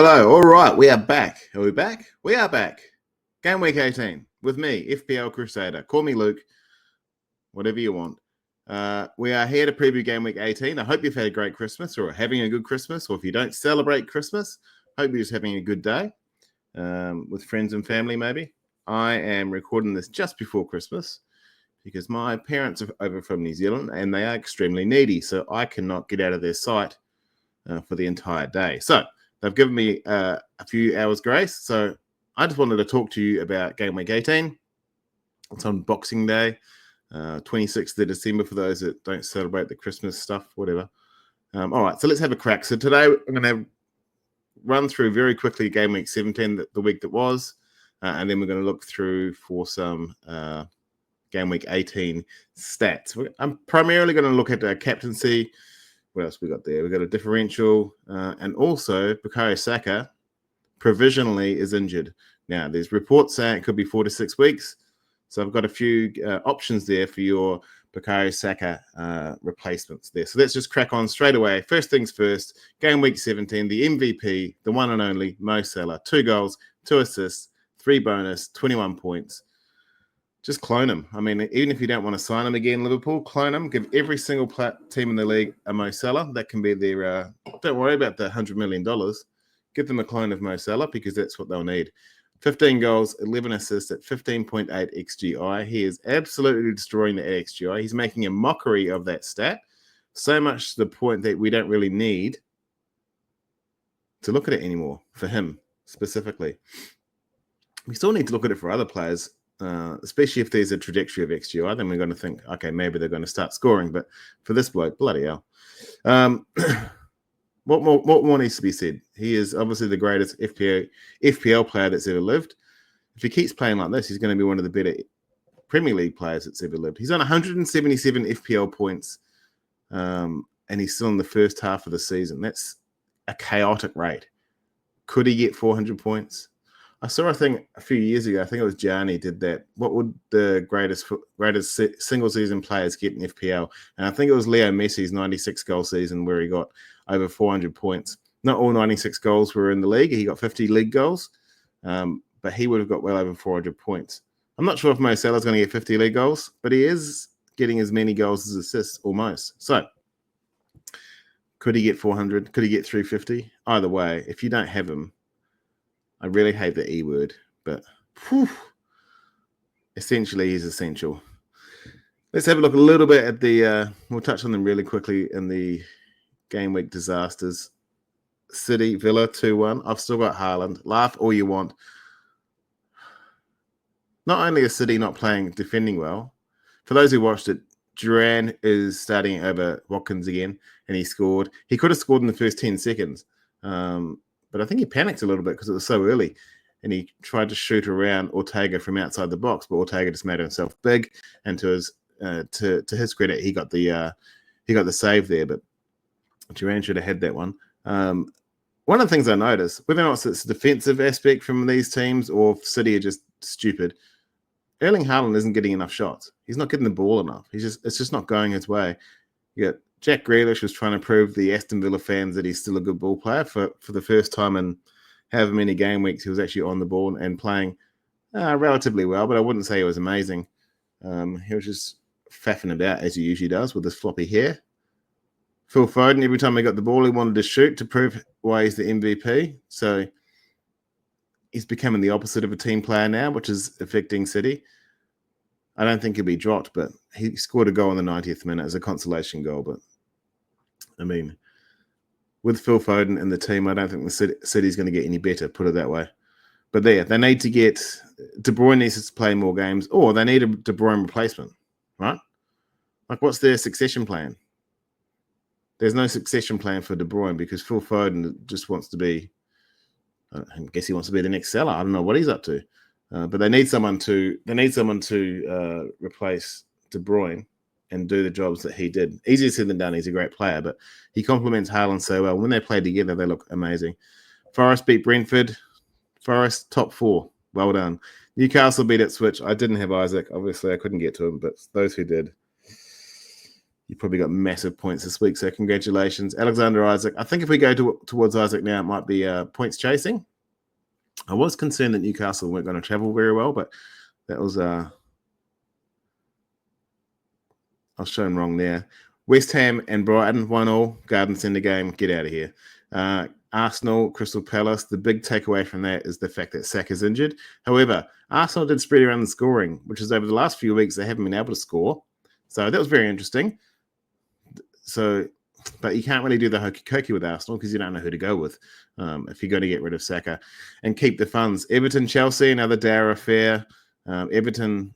Hello, all right, we are back. Are we back? We are back. Game Week 18 with me, FPL Crusader. Call me Luke, whatever you want. We are here to preview Game Week 18. I hope you've had a great Christmas or having a good Christmas, or if you don't celebrate Christmas, hope you're just having a good day with friends and family maybe. I am recording this just before Christmas because my parents are over from New Zealand and they are extremely needy, so I cannot get out of their sight for the entire day. So they've given me a few hours grace, so I just wanted to talk to you about Game Week 18. It's on Boxing Day, 26th of December for those that don't celebrate the Christmas stuff, whatever. All right, so let's have a crack. So today I'm going to run through very quickly Game Week 17, the week that was, and then we're going to look through for some Game Week 18 stats. I'm primarily going to look at captaincy. What else we got there? We got a differential, and also Bukayo Saka provisionally is injured. Now, there's reports saying it could be 4 to 6 weeks. So I've got a few options there for your Bukayo Saka replacements there. So let's just crack on straight away. First things first, Game Week 17, the MVP, the one and only Mo Salah. 2 goals, 2 assists, 3 bonus, 21 points. Just clone him. I mean, even if you don't want to sign him again, Liverpool, clone him. Give every single team in the league a Mo Salah. That can be their, don't worry about the $100 million. Give them a clone of Mo Salah because that's what they'll need. 15 goals, 11 assists at 15.8 XGI. He is absolutely destroying the XGI. He's making a mockery of that stat, so much to the point that we don't really need to look at it anymore for him specifically. We still need to look at it for other players, especially if there's a trajectory of XGI. Then we're going to think, okay, maybe they're going to start scoring. But for this bloke, bloody hell. What more needs to be said? He is obviously the greatest FPL player that's ever lived. If he keeps playing like this, he's going to be one of the better Premier League players that's ever lived. He's on 177 FPL points, and he's still in the first half of the season. That's a chaotic rate. Could he get 400 points? I saw a thing a few years ago. I think it was Gianni did that. What would the greatest single season players get in FPL? And I think it was Leo Messi's 96 goal season where he got over 400 points. Not all 96 goals were in the league. He got 50 league goals, but he would have got well over 400 points. I'm not sure if Mo Salah's going to get 50 league goals, but he is getting as many goals as assists almost. So could he get 400? Could he get 350? Either way, if you don't have him, I really hate the E word, but essentially he's essential. Let's have a look a little bit at the, we'll touch on them really quickly in the Game Week disasters. City, Villa, 2-1. I've still got Haaland. Laugh all you want. Not only is City not defending well, for those who watched it, Duran is starting over Watkins again, and he scored. He could have scored in the first 10 seconds. But I think he panicked a little bit because it was so early, and he tried to shoot around Ortega from outside the box, but Ortega just made himself big. And to his credit, he got the save there. But Duran should have had that one. One of the things I noticed, whether or not it's a defensive aspect from these teams or if City are just stupid, Erling Haaland isn't getting enough shots. He's not getting the ball enough. It's just not going his way. You got Jack Grealish was trying to prove the Aston Villa fans that he's still a good ball player for the first time in however many game weeks. He was actually on the ball and playing relatively well, but I wouldn't say he was amazing. He was just faffing about as he usually does with his floppy hair. Phil Foden, every time he got the ball, he wanted to shoot to prove why he's the MVP. So he's becoming the opposite of a team player now, which is affecting City. I don't think he'll be dropped, but he scored a goal in the 90th minute as a consolation goal. But, I mean, with Phil Foden in the team, I don't think the City's going to get any better, put it that way. But they need to get – De Bruyne needs to play more games, or they need a De Bruyne replacement, right? Like, what's their succession plan? There's no succession plan for De Bruyne because Phil Foden just wants to be – I guess he wants to be the next Salah. I don't know what he's up to. But they need someone to replace De Bruyne and do the jobs that he did. Easier said than done. He's a great player, but he complements Haaland so well. When they play together, they look amazing. Forest beat Brentford. Forest top 4. Well done. Newcastle beat Ipswich. I didn't have Isak. Obviously, I couldn't get to him, but those who did, You probably got massive points this week, so congratulations. Alexander Isak. I think if we go towards Isak now, it might be points chasing. I was concerned that Newcastle weren't going to travel very well, but that was I was shown wrong there. West Ham and Brighton 1-1. Garden Centre game. Get out of here. Arsenal, Crystal Palace. The big takeaway from that is the fact that Saka's injured. However, Arsenal did spread around the scoring, which is over the last few weeks they haven't been able to score. So that was very interesting. But you can't really do the hokey cokey with Arsenal because you don't know who to go with if you're going to get rid of Saka and keep the funds. Everton, Chelsea, another dour affair. Everton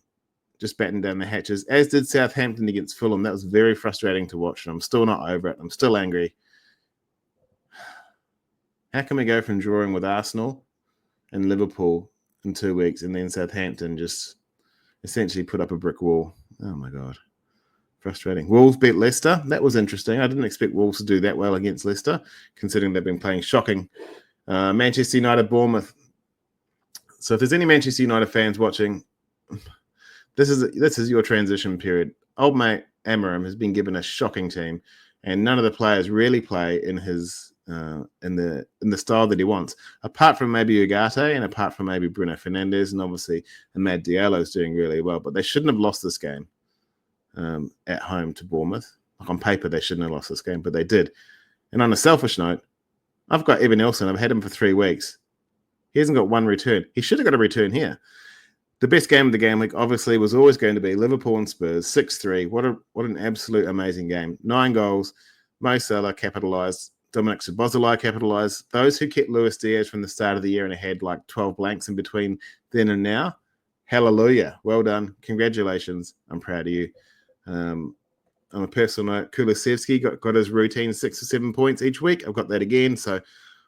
just battened down the hatches, as did Southampton against Fulham. That was very frustrating to watch, and I'm still not over it. I'm still angry. How can we go from drawing with Arsenal and Liverpool in 2 weeks and then Southampton just essentially put up a brick wall? Oh, my God. Frustrating. Wolves beat Leicester. That was interesting. I didn't expect Wolves to do that well against Leicester, considering they've been playing shocking. Manchester United, Bournemouth. So if there's any Manchester United fans watching, this is your transition period. Old mate Amarim has been given a shocking team, and none of the players really play in his in the style that he wants. Apart from maybe Ugarte and apart from maybe Bruno Fernandes, and obviously Amad Diallo is doing really well, but they shouldn't have lost this game. At home to Bournemouth. Like on paper, they shouldn't have lost this game, but they did. And on a selfish note, I've got Evan Nelson. I've had him for 3 weeks. He hasn't got one return. He should have got a return here. The best game of the game week, obviously, was always going to be Liverpool and Spurs, 6-3. What an absolute amazing game. 9 goals. Mo Salah capitalised. Dominic Szoboszlai capitalised. Those who kept Luis Diaz from the start of the year and had like 12 blanks in between then and now, hallelujah. Well done. Congratulations. I'm proud of you. On a personal note, Kulusevski got his routine 6 or 7 points each week. I've got that again, so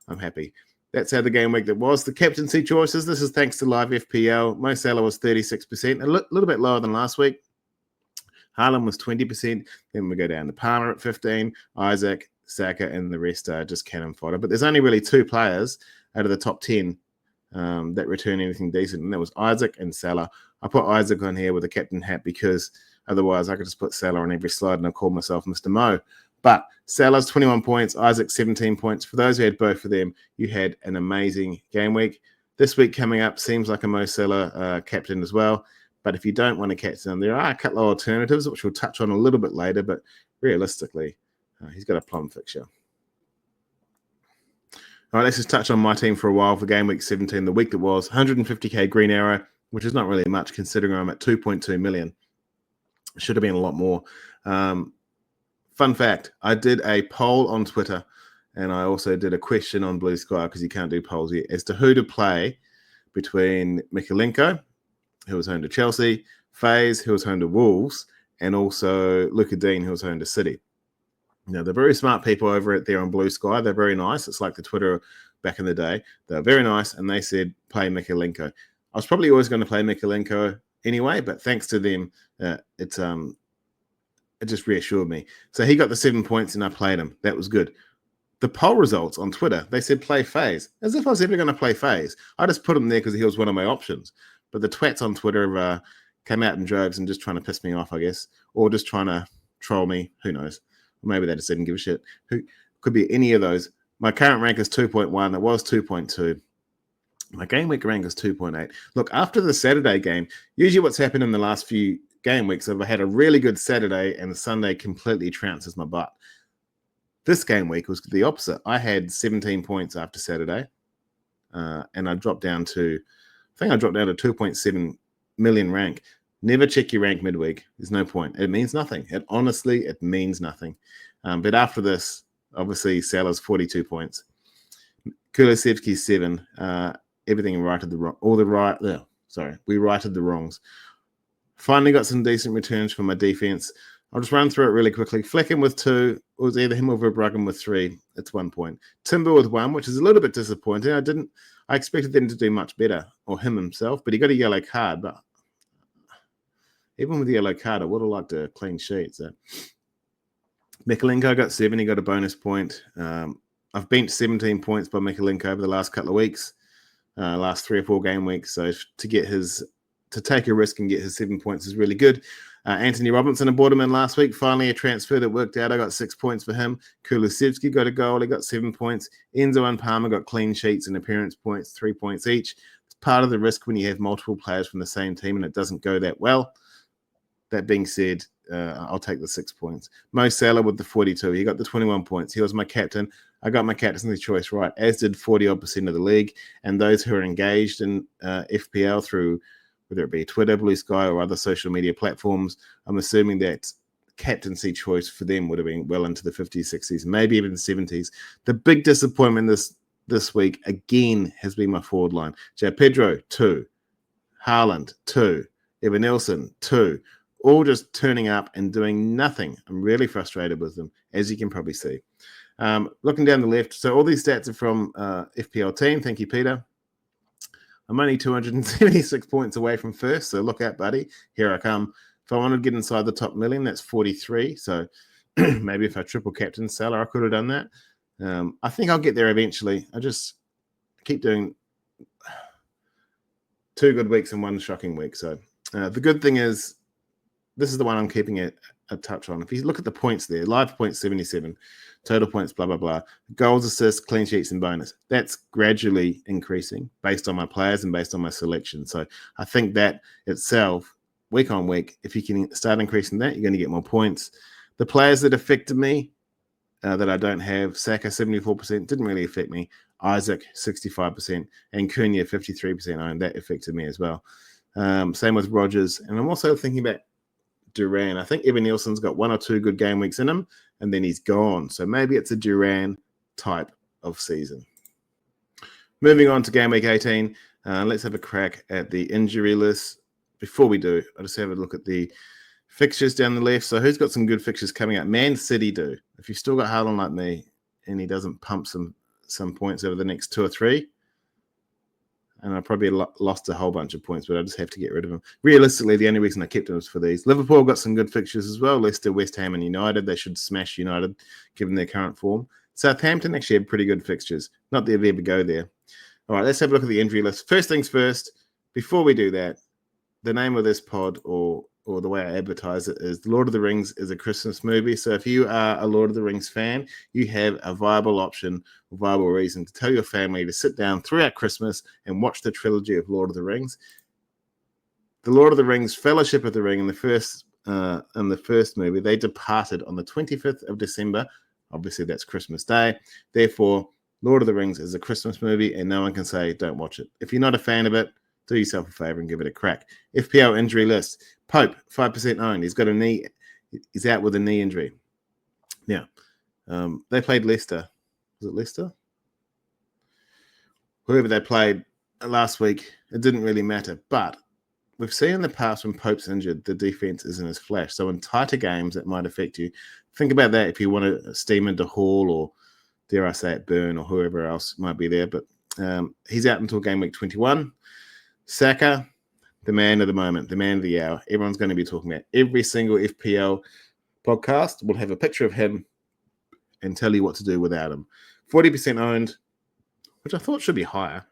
I'm happy. That's how the game week that was. The captaincy choices, this is thanks to Live FPL. Mo Salah was 36%, a little bit lower than last week. Haaland was 20%. Then we go down to Palmer at 15, Isak, Saka, and the rest are just cannon fodder. But there's only really 2 players out of the top 10 that return anything decent, and that was Isak and Salah. I put Isak on here with a captain hat because otherwise, I could just put Salah on every slide and I'll call myself Mr. Mo. But Salah's 21 points, Isak 17 points. For those who had both of them, you had an amazing game week. This week coming up seems like a Mo Salah captain as well. But if you don't want to captain him, there are a couple of alternatives, which we'll touch on a little bit later. But realistically, he's got a plum fixture. All right, let's just touch on my team for a while for game week 17, the week that was 150k green arrow, which is not really much considering I'm at 2.2 million. Should have been a lot more. Fun fact, I did a poll on Twitter and I also did a question on Blue Sky because you can't do polls yet as to who to play between Mikalenko, who was home to Chelsea, Faze, who was home to Wolves, and also Luka Dean, who was home to City. Now, they're very smart people over there on Blue Sky. They're very nice. It's like the Twitter back in the day. They're very nice, and they said, play Mikalenko. I was probably always going to play Mikalenko anyway, but thanks to them, it just reassured me. So he got the 7 points, and I played him. That was good. The poll results on Twitter, they said play Faze. As if I was ever going to play Faze. I just put him there because he was one of my options. But the twats on Twitter came out in droves and just trying to piss me off, I guess, or just trying to troll me. Who knows? Maybe they just didn't give a shit. Who could be any of those. My current rank is 2.1. It was 2.2. My game week rank is 2.8. Look, after the Saturday game, usually what's happened in the last few game weeks, I've had a really good Saturday and the Sunday completely trounces my butt. This game week was the opposite. I had 17 points after Saturday, and I dropped down to, 2.7 million rank. Never check your rank midweek. There's no point. It means nothing. It means nothing. But after this, obviously, Salah's 42 points. Kulusevski 7. Everything righted the wrong. We righted the wrongs. Finally got some decent returns from my defense. I'll just run through it really quickly. Flecken with 2. It was either him or Verbruggen with 3. It's 1 point. Timber with 1, which is a little bit disappointing. I expected them to do much better, or him himself, but he got a yellow card. But even with the yellow card, I would have liked a clean sheet. So Mikalenko got 7. He got a bonus point. I've benched 17 points by Mikalenko over the last couple of weeks, last 3 or 4 game weeks. So to take a risk and get his 7 points is really good. Anthony Robinson, I bought him in last week. Finally, a transfer that worked out. I got 6 points for him. Kulusevski got a goal. He got 7 points. Enzo and Palmer got clean sheets and appearance points, 3 points each. It's part of the risk when you have multiple players from the same team and it doesn't go that well. That being said, I'll take the 6 points. Mo Salah with the 42. He got the 21 points. He was my captain. I got my captaincy choice right, as did 40% of the league. And those who are engaged in FPL through whether it be Twitter, Blue Sky, or other social media platforms, I'm assuming that captaincy choice for them would have been well into the 50s, 60s, maybe even the 70s. The big disappointment this week, again, has been my forward line. Joe Pedro, 2. Haaland, 2. Evan Nelson, 2. All just turning up and doing nothing. I'm really frustrated with them, as you can probably see. Looking down the left, so all these stats are from FPL team. Thank you, Peter. I'm only 276 points away from first, so look out, buddy. Here I come. If I wanted to get inside the top million, that's 43. So maybe if I triple captain Salah, I could have done that. I think I'll get there eventually. I just keep doing 2 good weeks and 1 shocking week. So the good thing is, this is the one I'm keeping a touch on. If you look at the points there, live points 77, total points, blah, blah, blah. Goals, assists, clean sheets, and bonus. That's gradually increasing based on my players and based on my selection. So I think that itself, week on week, if you can start increasing that, you're going to get more points. The players that affected me, that I don't have, Saka 74%, didn't really affect me. Isak 65%, and Cunha 53% owned. That affected me as well. Same with Rodgers. And I'm also thinking about Duran. I think Evan Nielsen's got 1 or 2 good game weeks in him, and then he's gone. So maybe it's a Duran type of season. Moving on to game week 18, let's have a crack at the injury list. Before we do, I'll just have a look at the fixtures down the left. So who's got some good fixtures coming up? Man City do. If you've still got Haaland like me and he doesn't pump some points over the next 2 or 3, and I probably lost a whole bunch of points, but I just have to get rid of him. Realistically, the only reason I kept him was for these. Liverpool got some good fixtures as well. Leicester, West Ham, and United. They should smash United, given their current form. Southampton actually had pretty good fixtures. Not that they'd ever go there. All right, let's have a look at the injury list. First things first, before we do that, the name of this pod, or the way I advertise it, is The Lord of the Rings is a Christmas movie. So if you are a Lord of the Rings fan, you have a viable option, a viable reason to tell your family to sit down throughout Christmas and watch the trilogy of Lord of the Rings. The Lord of the Rings, Fellowship of the Ring, in the first movie, they departed on the 25th of December. Obviously, that's Christmas Day. Therefore, Lord of the Rings is a Christmas movie, and no one can say don't watch it. If you're not a fan of it, do yourself a favor and give it a crack. FPL injury list. Pope, 5% owned. He's got a knee. He's out with a knee injury. Now, they played Leicester. Was it Leicester? Whoever they played last week, it didn't really matter. But we've seen in the past when Pope's injured, the defense isn't as flash. So in tighter games, that might affect you. Think about that if you want to steam into Hall or, dare I say it, Burn or whoever else might be there. But he's out until game week 21. Saka, the man of the moment, the man of the hour. Everyone's going to be talking about. Every single FPL podcast will have a picture of him and tell you what to do without him. 40% owned, which I thought should be higher.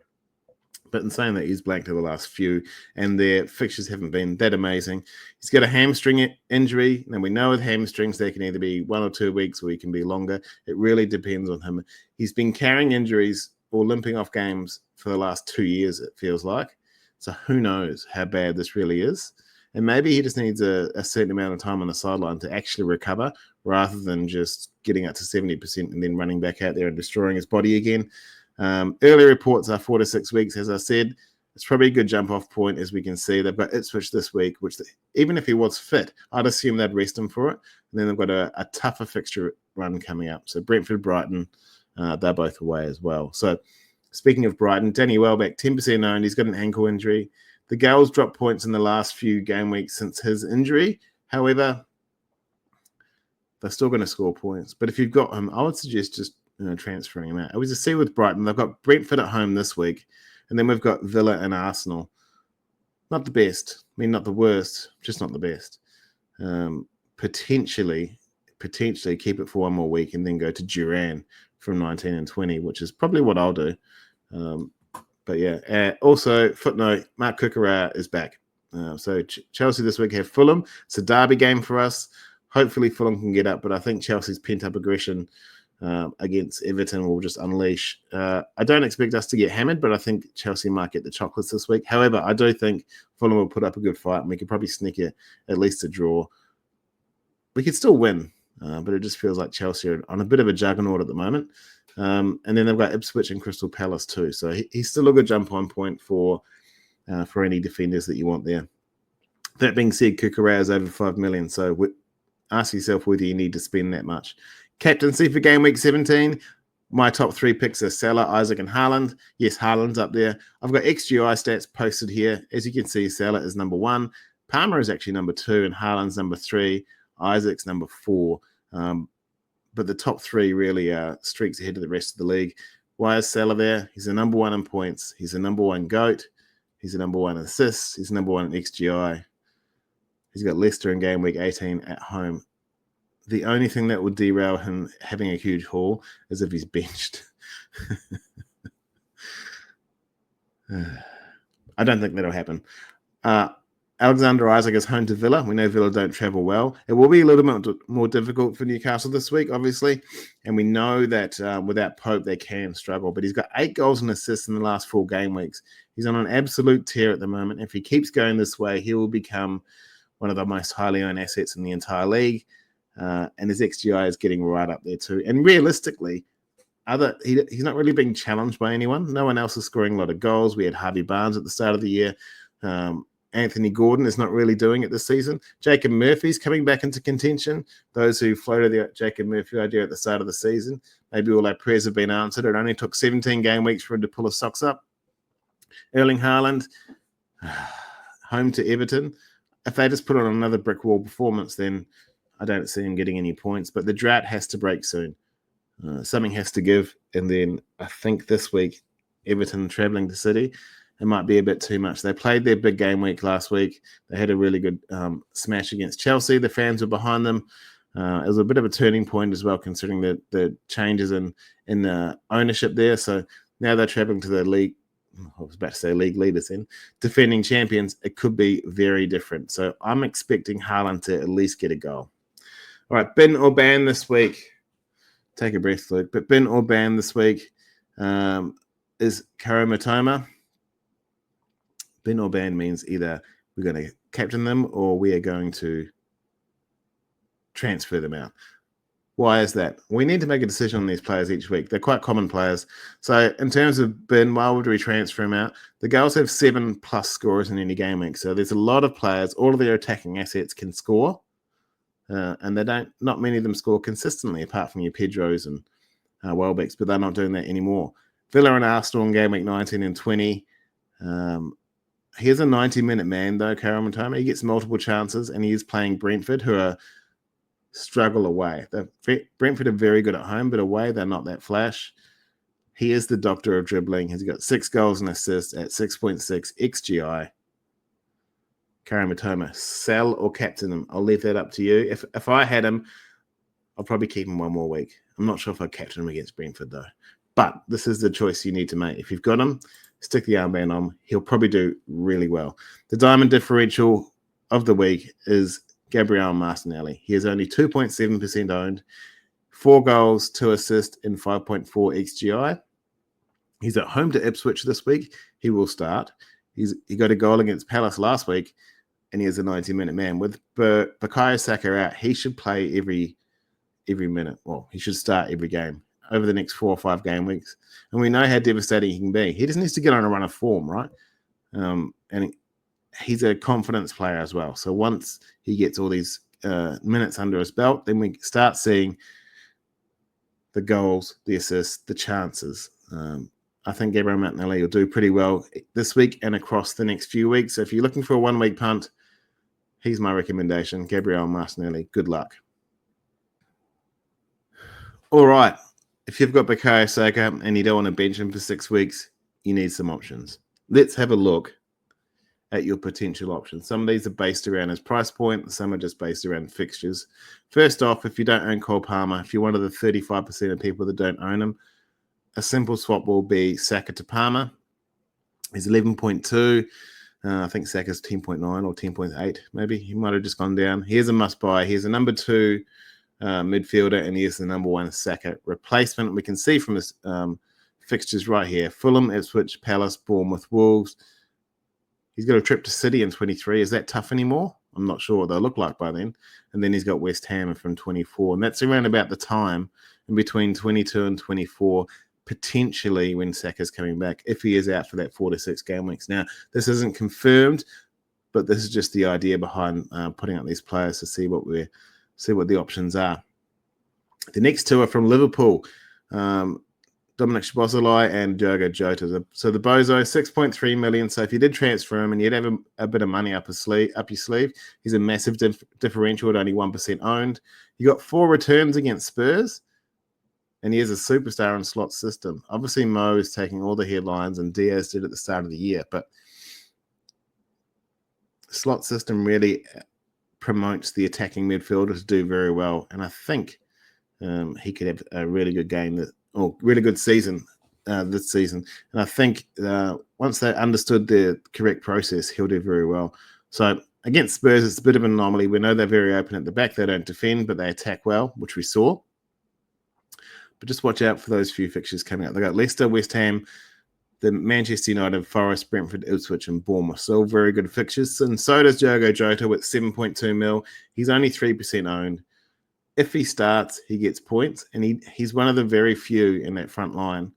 But in saying that, he's blanked over the last few, and their fixtures haven't been that amazing. He's got a hamstring injury, and we know with hamstrings, they can either be 1 or 2 weeks or he can be longer. It really depends on him. He's been carrying injuries or limping off games for the last 2 years, it feels like. So who knows how bad this really is. And maybe he just needs a certain amount of time on the sideline to actually recover rather than just getting up to 70% and then running back out there and destroying his body again. Early reports are 4 to 6 weeks. As I said, it's probably a good jump-off point, as we can see. They've got Ipswich this week, which even if he was fit, I'd assume they'd rest him for it. And then they've got a tougher fixture run coming up. So Brentford, Brighton, they're both away as well. So speaking of Brighton, Danny Welbeck, 10% owned. He's got an ankle injury. The Gales dropped points in the last few game weeks since his injury. However, they're still going to score points. But if you've got him, I would suggest just transferring him out. It was a C with Brighton. They've got Brentford at home this week. And then we've got Villa and Arsenal. Not the best. I mean, not the worst, just not the best. Potentially keep it for 1 more week and then go to Duran from 19 and 20, which is probably what I'll do. But yeah, also, footnote, Mark Cucurella is back. So Chelsea this week have Fulham. It's a derby game for us. Hopefully Fulham can get up, but I think Chelsea's pent-up aggression against Everton will just unleash. I don't expect us to get hammered, but I think Chelsea might get the chocolates this week. However, I do think Fulham will put up a good fight, and we could probably sneak it at least a draw. We could still win, but it just feels like Chelsea are on a bit of a juggernaut at the moment. And then they've got Ipswich and Crystal Palace too. So he's still a good jump-on point for any defenders that you want there. That being said, Kukurea is over 5 million, so ask yourself whether you need to spend that much. Captaincy for game week 17. My top 3 picks are Salah, Isak, and Haaland. Yes, Haaland's up there. I've got XGI stats posted here. As you can see, Salah is number 1. Palmer is actually number 2, and Haaland's number 3. Isaac's number 4. But the top 3 really streaks ahead of the rest of the league. Why is Salah there? He's the number 1 in points. He's the number 1 GOAT. He's the number 1 in assists. He's number 1 in XGI. He's got Leicester in game week 18 at home. The only thing that would derail him having a huge haul is if he's benched. I don't think that'll happen. Alexander Isak is home to Villa. We know Villa don't travel well. It will be a little bit more difficult for Newcastle this week, obviously. And we know that without Pope, they can struggle. But he's got 8 goals and assists in the last 4 game weeks. He's on an absolute tear at the moment. If he keeps going this way, he will become one of the most highly owned assets in the entire league. And his XGI is getting right up there too. And realistically, he's not really being challenged by anyone. No one else is scoring a lot of goals. We had Harvey Barnes at the start of the year. Anthony Gordon is not really doing it this season. Jacob Murphy's coming back into contention. Those who floated the Jacob Murphy idea at the start of the season, maybe all our prayers have been answered. It only took 17 game weeks for him to pull his socks up. Erling Haaland, home to Everton. If they just put on another brick wall performance, then I don't see him getting any points. But the drought has to break soon. Something has to give. And then I think this week, Everton travelling to City, it might be a bit too much. They played their big game week last week. They had a really good smash against Chelsea. The fans were behind them. It was a bit of a turning point as well, considering the changes in ownership there. So now they're traveling to the league. I was about to say league leaders in defending champions. It could be very different. So I'm expecting Haaland to at least get a goal. All right, bin or ban this week. Take a breath, Luke. But bin or ban this week is Karo Matoma. Bin or ban means either we're going to captain them or we are going to transfer them out. Why is that? We need to make a decision on these players each week. They're quite common players. So in terms of bin, why would we transfer them out? The girls have 7+ scorers in any game week. So there's a lot of players. All of their attacking assets can score. And not many of them score consistently, apart from your Pedros and Welbecks, but they're not doing that anymore. Villa and Arsenal in game week 19 and 20. Here's a 90-minute man, though, Karo Matoma. He gets multiple chances, and he is playing Brentford, who are struggle away. Brentford are very good at home, but away they're not that flash. He is the doctor of dribbling. He's got 6 goals and assists at 6.6 XGI. Karo Matoma, sell or captain him? I'll leave that up to you. If I had him, I'll probably keep him one more week. I'm not sure if I'd captain him against Brentford, though. But this is the choice you need to make. If you've got him, stick the armband on. He'll probably do really well. The Diamond Differential of the week is Gabriel Martinelli. He is only 2.7% owned, 4 goals, 2 assists, and 5.4 XGI. He's at home to Ipswich this week. He will start. He got a goal against Palace last week, and he is a 90-minute man. With Bukayo Saka out, he should play every minute. Well, he should start every game over the next 4 or 5 game weeks. And we know how devastating he can be. He just needs to get on a run of form, right? And he's a confidence player as well. So once he gets all these minutes under his belt, then we start seeing the goals, the assists, the chances. I think Gabriel Martinelli will do pretty well this week and across the next few weeks. So if you're looking for a 1-week punt, he's my recommendation. Gabriel Martinelli, good luck. All right. If you've got Bukayo Saka and you don't want to bench him for 6 weeks, you need some options. Let's have a look at your potential options. Some of these are based around his price point. Some are just based around fixtures. First off, if you don't own Cole Palmer, if you're one of the 35% of people that don't own him, a simple swap will be Saka to Palmer. He's 11.2. I think Saka's 10.9 or 10.8, maybe. He might have just gone down. Here's a must-buy. Here's a number 2 midfielder, and here's the number 1 Saka replacement. We can see from his fixtures right here. Fulham, Ipswich, Palace, Bournemouth, Wolves. He's got a trip to City in 23. Is that tough anymore? I'm not sure what they'll look like by then. And then he's got West Ham from 24. And that's around about the time in between 22 and 24, potentially when Saka's coming back, if he is out for that 4 to 6 game weeks. Now, this isn't confirmed, but this is just the idea behind putting up these players to see what the options are. The next 2 are from Liverpool. Dominic Szoboszlai and Diogo Jota. So the Bozo, 6.3 million. So if you did transfer him and you'd have a bit of money up your sleeve, he's a massive differential at only 1% owned. You got 4 returns against Spurs, and he is a superstar in slot system. Obviously, Mo is taking all the headlines, and Diaz did at the start of the year, but the slot system really promotes the attacking midfielder to do very well, and I think he could have a really good game really good season this season. And I think once they understood the correct process, he'll do very well. So against Spurs, it's a bit of an anomaly. We know they're very open at the back. They don't defend, but they attack well, which we saw. But just watch out for those few fixtures coming up. They got Leicester, West Ham, the Manchester United, Forest, Brentford, Ipswich, and Bournemouth. So all very good fixtures. And so does Diogo Jota with 7.2 mil. He's only 3% owned. If he starts, he gets points, and he's one of the very few in that front line.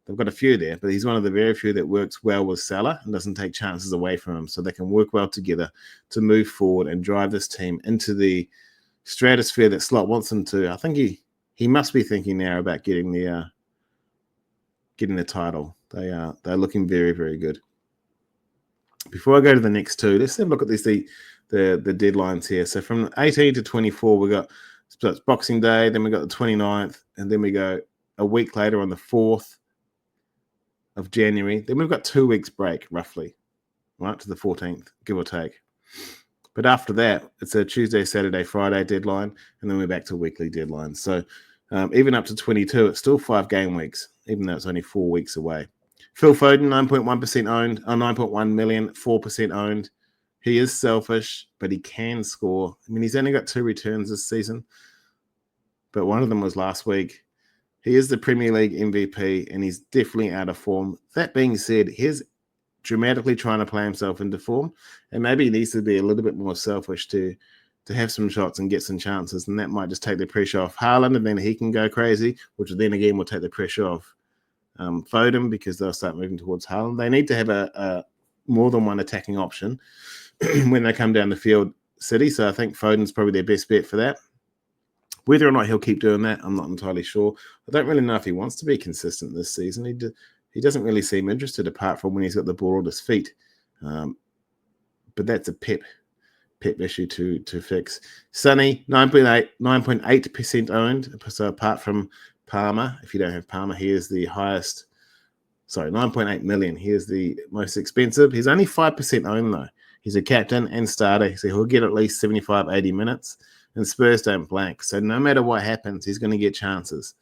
They've got a few there, but he's one of the very few that works well with Salah and doesn't take chances away from him, so they can work well together to move forward and drive this team into the stratosphere that Slot wants them to. I think he must be thinking now about getting the title. They're looking very, very good. Before I go to the next 2, let's have a look at the deadlines here. So from 18 to 24, we got. So it's Boxing Day, then we got the 29th, and then we go a week later on the 4th of January. Then we've got 2 weeks break, roughly, right, to the 14th, give or take. But after that, it's a Tuesday, Saturday, Friday deadline, and then we're back to weekly deadlines. So even up to 22, it's still 5 game weeks, even though it's only 4 weeks away. Phil Foden, 9.1% owned, 9.1 million, 4% owned. He is selfish, but he can score. I mean, he's only got 2 returns this season, but one of them was last week. He is the Premier League MVP, and he's definitely out of form. That being said, he's dramatically trying to play himself into form, and maybe he needs to be a little bit more selfish to have some shots and get some chances, and that might just take the pressure off Haaland, and then he can go crazy, which then again will take the pressure off Foden, because they'll start moving towards Haaland. They need to have a more than one attacking option when they come down the field, City. So I think Foden's probably their best bet for that. Whether or not he'll keep doing that, I'm not entirely sure. I don't really know if he wants to be consistent this season. He doesn't really seem interested, apart from when he's got the ball at his feet. But that's a Pep issue to fix. Sonny, 9.8% owned. So apart from Palmer, if you don't have Palmer, he is the highest. Sorry, 9.8 million. He is the most expensive. He's only 5% owned, though. He's a captain and starter, so he'll get at least 75, 80 minutes. And Spurs don't blank. So no matter what happens, he's going to get chances.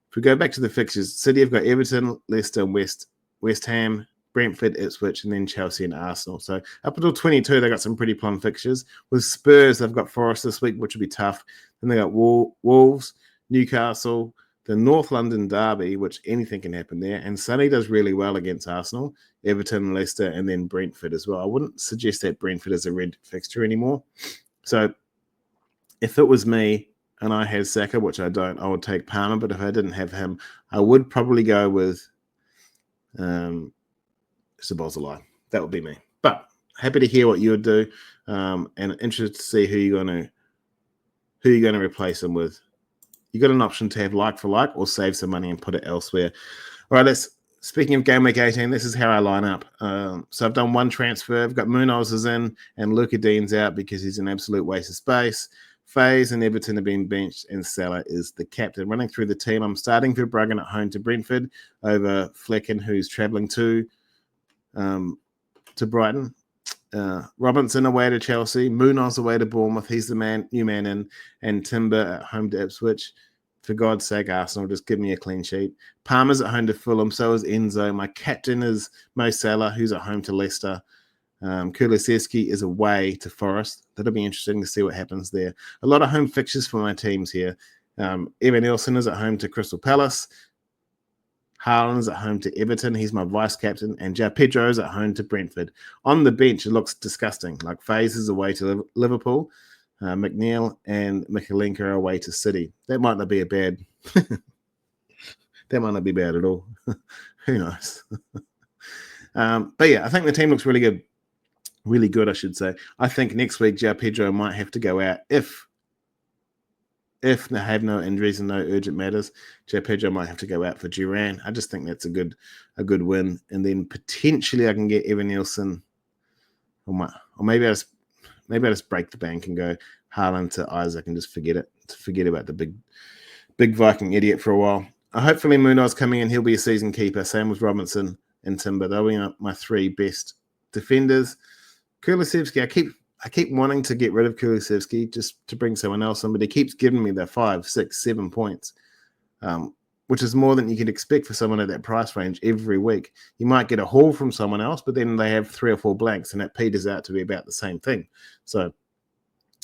If we go back to the fixtures, City have got Everton, Leicester, West Ham, Brentford, Ipswich, and then Chelsea and Arsenal. So up until 22, they got some pretty plum fixtures. With Spurs, they've got Forest this week, which will be tough. Then they got Wolves, Newcastle, the North London derby, which anything can happen there. And Sonny does really well against Arsenal, Everton, Leicester, and then Brentford as well. I wouldn't suggest that Brentford is a red fixture anymore. So if it was me and I had Saka, which I don't, I would take Palmer. But if I didn't have him, I would probably go with Szoboszlai. That would be me. But happy to hear what you would do, and interested to see who you're going to replace him with. You got an option to have like for like, or save some money and put it elsewhere. All right, speaking of Game Week 18, this is how I line up. So I've done 1 transfer. I've got Munoz is in, and Luka Dean's out because he's an absolute waste of space. Faze and Everton have been benched, and Salah is the captain. Running through the team, I'm starting Verbruggen at home to Brentford over Flecken, who's travelling to Brighton. Robinson away to Chelsea, Munoz away to Bournemouth. He's the new man in, and Timber at home to Ipswich. For God's sake, Arsenal, just give me a clean sheet. Palmer's at home to Fulham, so is Enzo. My captain is Mo Salah, who's at home to Leicester. Kulusevski is away to Forest. That'll be interesting to see what happens there. A lot of home fixtures for my teams here. Evan Nielsen is at home to Crystal Palace. Haaland's at home to Everton. He's my vice captain. And João Pedro's at home to Brentford. On the bench, it looks disgusting. Like Faze is away to Liverpool. McNeil and Mikalenko are away to City. That might not be a bad... that might not be bad at all. Who knows? But yeah, I think the team looks really good. Really good, I should say. I think next week, João Pedro might have to go out if they have no injuries and no urgent matters. João Pedro might have to go out for Duran. I just think that's a good win. And then potentially I can get Evan Nielsen, or maybe I just break the bank and go Haaland to Isak and just forget about the big Viking idiot for a while. Hopefully Munoz coming in, he'll be a season keeper. Same with Robinson and Timber. They'll be my three best defenders. Kulusevski, I keep wanting to get rid of Kulusevski just to bring someone else in, but he keeps giving me the 5, 6, 7 points, which is more than you can expect for someone at that price range every week. You might get a haul from someone else, but then they have 3 or 4 blanks, and that peters out to be about the same thing. So,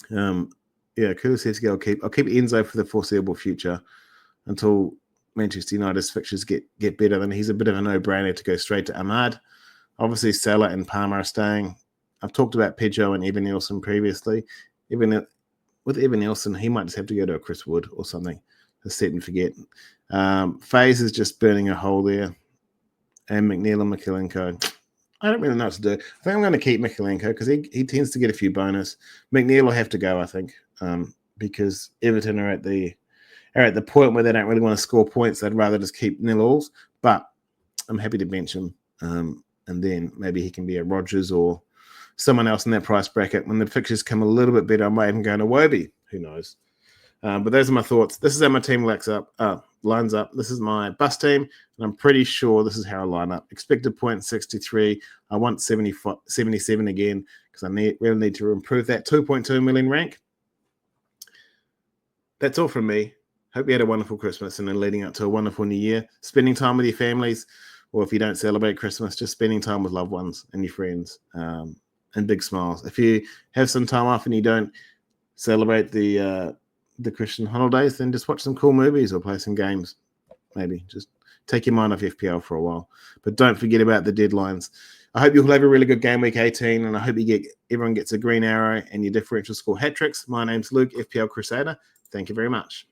Kulusevski I'll keep Enzo for the foreseeable future until Manchester United's fixtures get better. Then he's a bit of a no-brainer to go straight to Ahmad. Obviously, Salah and Palmer are staying. I've talked about Pedro and Evan Nielsen previously. With Evan Nielsen, he might just have to go to a Chris Wood or something to set and forget. Faze is just burning a hole there. And McNeil and Mikalenko. I don't really know what to do. I think I'm going to keep Mikalenko because he tends to get a few bonus. McNeil will have to go, I think, because Everton are at the point where they don't really want to score points. They'd rather just keep nil-alls. But I'm happy to bench him. And then maybe he can be a Rodgers or someone else in that price bracket. When the fixtures come a little bit better, I might even go to Wobie. Who knows? But those are my thoughts. This is how my team lines up. This is my bus team, and I'm pretty sure this is how I line up. Expected point 63. I want 77 again because I really need to improve that 2.2 million rank. That's all from me. Hope you had a wonderful Christmas and then leading up to a wonderful New Year. Spending time with your families, or if you don't celebrate Christmas, just spending time with loved ones and your friends. And big smiles. If you have some time off and you don't celebrate the Christian holidays, then just watch some cool movies or play some games. Maybe just take your mind off FPL for a while. But don't forget about the deadlines. I hope you'll have a really good game week 18, and I hope everyone gets a green arrow and your differential score hat tricks. My name's Luke, FPL Crusader. Thank you very much.